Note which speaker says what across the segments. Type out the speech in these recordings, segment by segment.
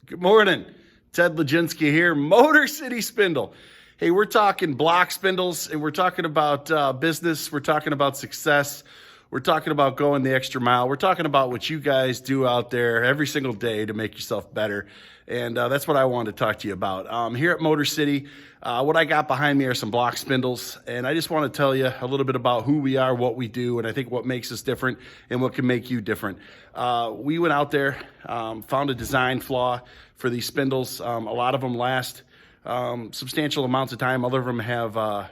Speaker 1: Good morning. Ted Leginski here, Motor City Spindle. Hey, we're talking block spindles, and we're talking about business. We're talking about success. We're talking about going the extra mile. We're talking about what you guys do out there every single day to make yourself better. And that's what I wanted to talk to you about. Here at Motor City, what I got behind me are some block spindles. And I just want to tell you a little bit about who we are, what we do, and I think what makes us different and what can make you different. We went out there, found a design flaw for these spindles. A lot of them last substantial amounts of time. Other of them have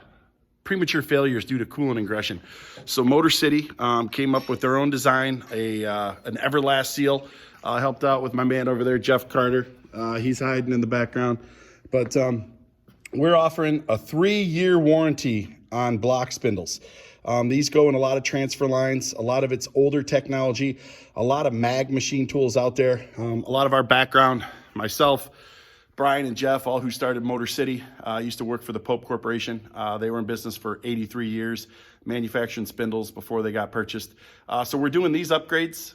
Speaker 1: premature failures due to coolant ingression. So Motor City came up with their own design, an Everlast seal. Helped out with my man over there, Jeff Carter. He's hiding in the background. But we're offering a 3-year warranty on block spindles. These go in a lot of transfer lines. A lot of it's older technology, a lot of mag machine tools out there. A lot of our background, myself, Brian and Jeff, all who started Motor City, used to work for the Pope Corporation. They were in business for 83 years, manufacturing spindles before they got purchased. So we're doing these upgrades,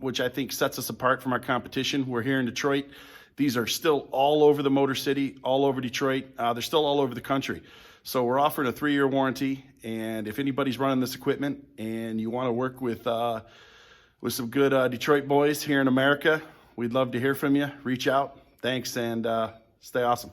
Speaker 1: which I think sets us apart from our competition. We're here in Detroit. These are still all over the Motor City, all over Detroit. They're still all over the country. So we're offering a 3-year warranty. And if anybody's running this equipment and you want to work with some good Detroit boys here in America, we'd love to hear from you. Reach out. Thanks, and stay awesome.